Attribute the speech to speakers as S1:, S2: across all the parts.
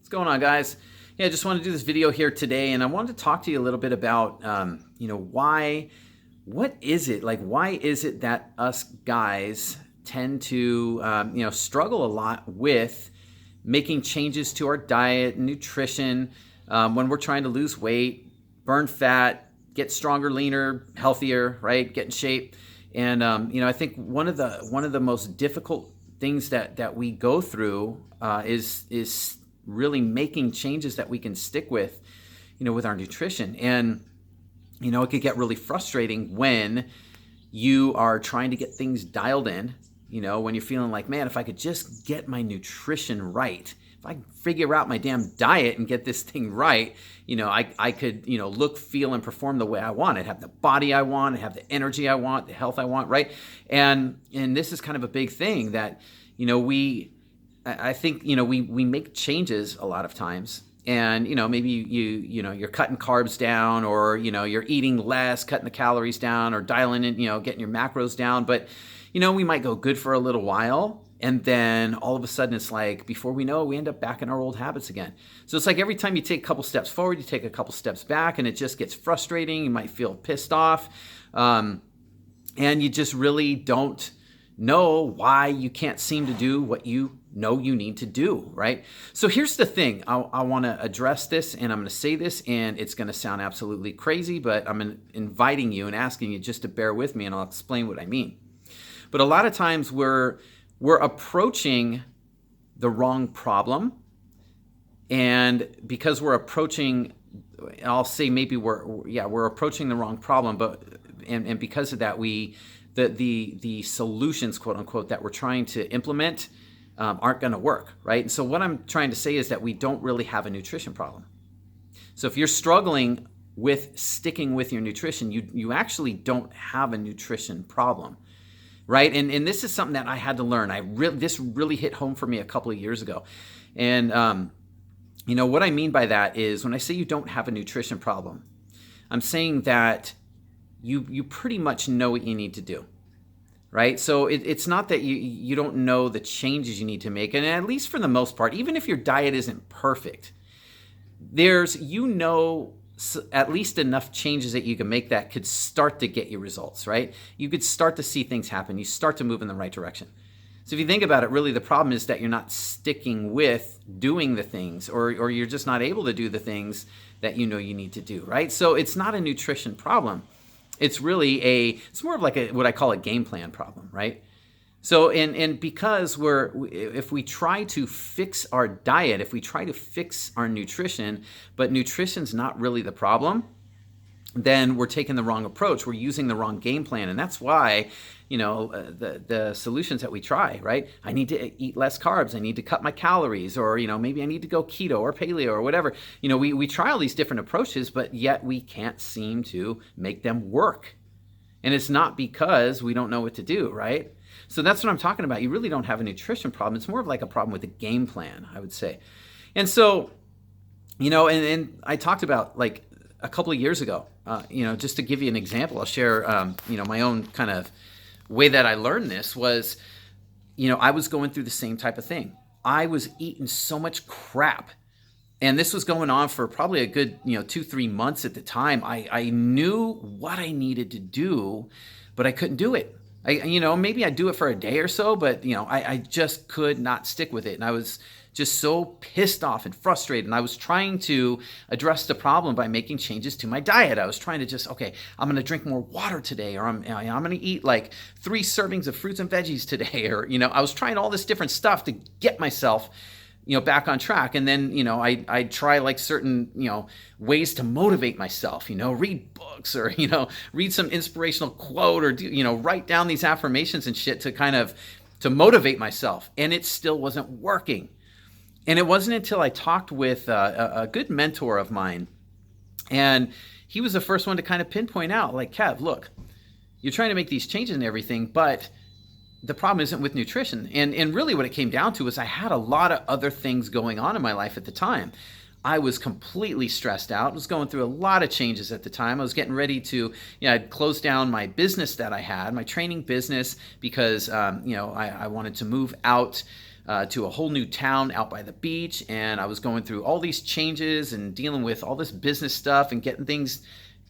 S1: What's going on, guys? Yeah, I just want to do this video here today, and I wanted to talk to you a little bit about, what is it? Like, why is it that us guys tend to, struggle a lot with making changes to our diet and nutrition when we're trying to lose weight, burn fat, get stronger, leaner, healthier, right? Get in shape. And, I think one of the most difficult things that we go through is really making changes that we can stick with, with our nutrition. And, it could get really frustrating when you are trying to get things dialed in, when you're feeling like, man, if I could just get my nutrition right, if I figure out my damn diet and get this thing right, I could, look, feel, and perform the way I want. I'd have the body I want, I'd have the energy I want, the health I want, right? And this is kind of a big thing that, I think, we make changes a lot of times, and, maybe you're cutting carbs down, or, you're eating less, cutting the calories down, or dialing in, getting your macros down. But, we might go good for a little while, and then all of a sudden it's like, before we know it, we end up back in our old habits again. So it's like every time you take a couple steps forward, you take a couple steps back, and it just gets frustrating. You might feel pissed off, and you just really don't know why you can't seem to do what you know you need to do, right? So here's the thing. I want to address this, and I'm going to say this, and it's going to sound absolutely crazy, but I'm inviting you and asking you just to bear with me, and I'll explain what I mean. But a lot of times we're approaching the wrong problem, and because we're approaching, I'll say maybe we're approaching the wrong problem, but and because of that, the solutions, quote unquote, that we're trying to implement aren't going to work, right? And so what I'm trying to say is that we don't really have a nutrition problem. So if you're struggling with sticking with your nutrition, you actually don't have a nutrition problem, right? And this is something that I had to learn. This really hit home for me a couple of years ago. And what I mean by that is, when I say you don't have a nutrition problem, I'm saying that you pretty much know what you need to do. Right? So it's not that you don't know the changes you need to make. And at least for the most part, even if your diet isn't perfect, there's, at least enough changes that you can make that could start to get you results, right? You could start to see things happen. You start to move in the right direction. So if you think about it, really the problem is that you're not sticking with doing the things, or you're just not able to do the things that you need to do, right? So it's not a nutrition problem. It's really it's more of like what I call a game plan problem, right? So, and because if we try to fix our diet, if we try to fix our nutrition, but nutrition's not really the problem, then we're taking the wrong approach. We're using the wrong game plan. And that's why, the solutions that we try, right? I need to eat less carbs. I need to cut my calories, or, maybe I need to go keto or paleo or whatever. We try all these different approaches, but yet we can't seem to make them work. And it's not because we don't know what to do, right? So that's what I'm talking about. You really don't have a nutrition problem. It's more of like a problem with a game plan, I would say. And so, and I talked about, like, a couple of years ago, just to give you an example, I'll share, my own kind of way that I learned this was, I was going through the same type of thing. I was eating so much crap. And this was going on for probably a good, 2-3 months at the time. I knew what I needed to do, but I couldn't do it. Maybe I'd do it for a day or so, but, I just could not stick with it. And I was just so pissed off and frustrated. And I was trying to address the problem by making changes to my diet. I was trying to okay, I'm going to drink more water today, or I'm going to eat like 3 servings of fruits and veggies today. Or, I was trying all this different stuff to get myself, back on track. And then, I'd try like certain, ways to motivate myself, read books, or, read some inspirational quote, or do, write down these affirmations and shit to motivate myself. And it still wasn't working. And it wasn't until I talked with a good mentor of mine, and he was the first one to kind of pinpoint out, like, Kev, look, you're trying to make these changes and everything, but the problem isn't with nutrition. And really what it came down to is I had a lot of other things going on in my life at the time. I was completely stressed out. I was going through a lot of changes at the time. I was getting ready to, I'd close down my business that I had, my training business, because, I wanted to move out to a whole new town out by the beach, and I was going through all these changes and dealing with all this business stuff and getting things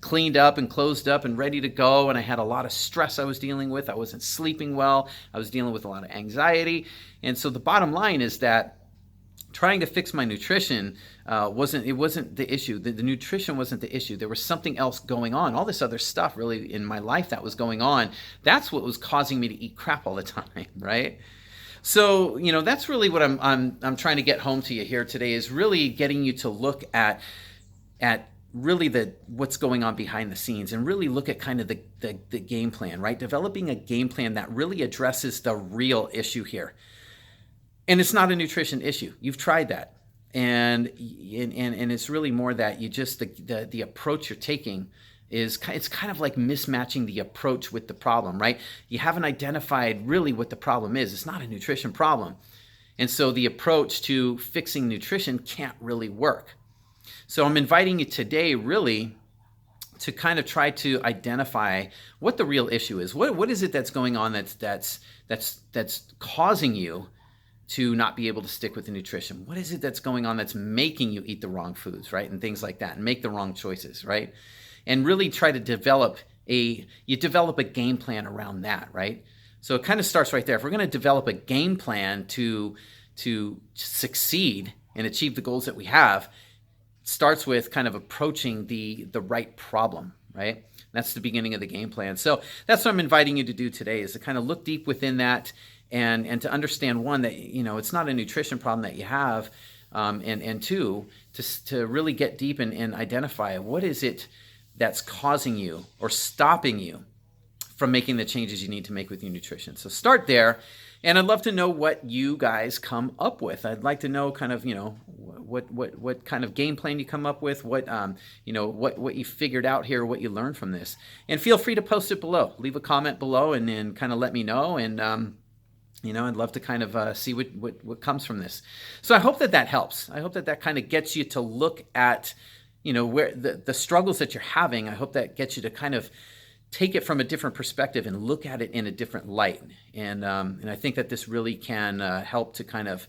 S1: cleaned up and closed up and ready to go. And I had a lot of stress I was dealing with. I wasn't sleeping well. I was dealing with a lot of anxiety. And so the bottom line is that trying to fix my nutrition wasn't the issue. The nutrition wasn't the issue. There was something else going on. All this other stuff really in my life that was going on. That's what was causing me to eat crap all the time, right? So, that's really what I'm trying to get home to you here today, is really getting you to look at really what's going on behind the scenes, and really look at kind of the game plan, right? Developing a game plan that really addresses the real issue here. And it's not a nutrition issue. You've tried that. And it's really more that you just, the approach you're taking it's kind of like mismatching the approach with the problem, right? You haven't identified really what the problem is. It's not a nutrition problem. And so the approach to fixing nutrition can't really work. So I'm inviting you today really to kind of try to identify what the real issue is. What is it that's going on that's causing you to not be able to stick with the nutrition? What is it that's going on that's making you eat the wrong foods, right? And things like that, and make the wrong choices, right? And really try to develop a game plan around that, right? So it kind of starts right there. If we're going to develop a game plan to succeed and achieve the goals that we have, it starts with kind of approaching the right problem, right? That's the beginning of the game plan. So that's what I'm inviting you to do today, is to kind of look deep within that, and to understand, one, that it's not a nutrition problem that you have, and two, to really get deep and identify what is it that's causing you or stopping you from making the changes you need to make with your nutrition. So start there, and I'd love to know what you guys come up with. I'd like to know kind of what kind of game plan you come up with, what you figured out here, what you learned from this, and feel free to post it below. Leave a comment below, and then kind of let me know, and I'd love to kind of see what comes from this. So I hope that helps. I hope that kind of gets you to look at, where the struggles that you're having. I hope that gets you to kind of take it from a different perspective and look at it in a different light. And I think that this really can help to kind of,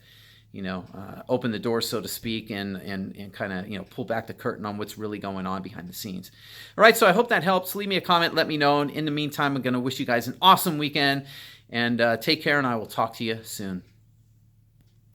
S1: open the door, so to speak, and kind of, pull back the curtain on what's really going on behind the scenes. All right, so I hope that helps. Leave me a comment, let me know. And in the meantime, I'm going to wish you guys an awesome weekend, and take care, and I will talk to you soon.